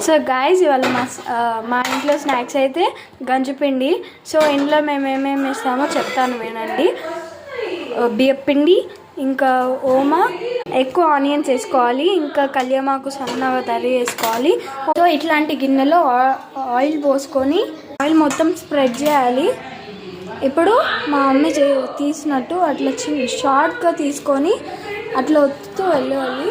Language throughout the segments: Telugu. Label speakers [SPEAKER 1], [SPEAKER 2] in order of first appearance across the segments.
[SPEAKER 1] సో గాయస్ ఇవాళ మా ఇంట్లో స్నాక్స్ అయితే గంజిపిండి. సో ఇంట్లో మేము ఏమేమి వేస్తామో చెప్తాను వినండి. బియ్యపిండి, ఇంకా ఓమా, ఎక్కువ ఆనియన్స్ వేసుకోవాలి, ఇంకా కళ్యామాకు సన్నగా తరి వేసుకోవాలి. సో ఇట్లాంటి గిన్నెలో ఆయిల్ పోసుకొని ఆయిల్ మొత్తం స్ప్రెడ్ చేయాలి. ఇప్పుడు మా మమ్మీ తీసినట్టు అట్లా షార్ట్గా తీసుకొని అట్లా ఒత్తుతూ వెళ్ళాలి.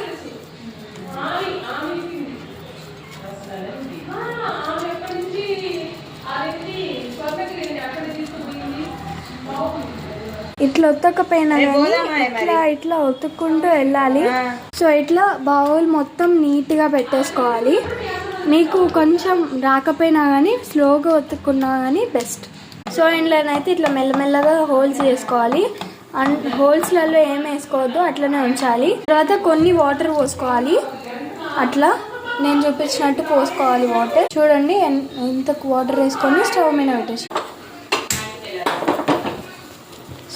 [SPEAKER 1] ఇట్లా ఒత్తకపోయినా కానీ ఇట్లా ఒత్తుకుంటూ వెళ్ళాలి. సో ఇట్లా బౌల్ మొత్తం నీట్గా పెట్టేసుకోవాలి. మీకు కొంచెం రాకపోయినా కానీ స్లోగా ఒత్తుకున్నా కానీ బెస్ట్. సో ఇంట్లోనైతే ఇట్లా మెల్లమెల్లగా హోల్స్ చేసుకోవాలి. అండ్ హోల్స్లలో ఏం వేసుకోవద్దు, అట్లనే ఉంచాలి. తర్వాత కొన్ని వాటర్ పోసుకోవాలి. అట్లా నేను చూపించినట్టు పోసుకోవాలి వాటర్. చూడండి ఎంత వాటర్ వేసుకొని స్టవ్ మీద పెట్టేసి.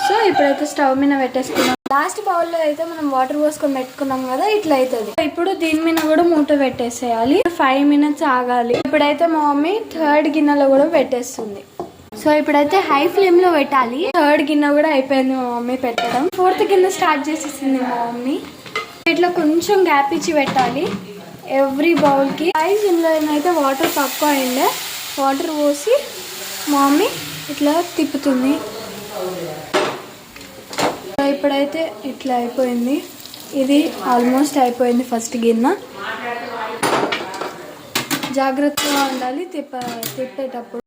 [SPEAKER 1] సో ఇప్పుడైతే స్టవ్ మీద పెట్టేసుకున్నాం. లాస్ట్ బౌల్లో అయితే మనం వాటర్ పోసుకొని పెట్టుకున్నాం కదా, ఇట్లా అవుతుంది. ఇప్పుడు దీని మీద కూడా మూత పెట్టేసేయాలి. 5 minutes ఆగాలి. ఇప్పుడైతే మా మమ్మీ థర్డ్ గిన్నెలో కూడా పెట్టేస్తుంది. సో ఇప్పుడైతే హై ఫ్లేమ్ లో పెట్టాలి. థర్డ్ గిన్నె కూడా అయిపోయింది మా మమ్మీ పెట్టడం. ఫోర్త్ గిన్నె స్టార్ట్ చేసేసింది మా మమ్మీ. ఇట్లా కొంచెం గ్యాప్ ఇచ్చి పెట్టాలి ఎవ్రీ బౌల్ కి. ఇందులో అయితే వాటర్ తక్కువ అయిందే, వాటర్ పోసి మా మమ్మీ ఇట్లా తిప్పుతుంది. ఇప్పుడైతే ఇట్లా అయిపోయింది. ఇది ఆల్మోస్ట్ అయిపోయింది ఫస్ట్ గిన్నె. జాగ్రత్తగా ఉండాలి తిప్పేటప్పుడు.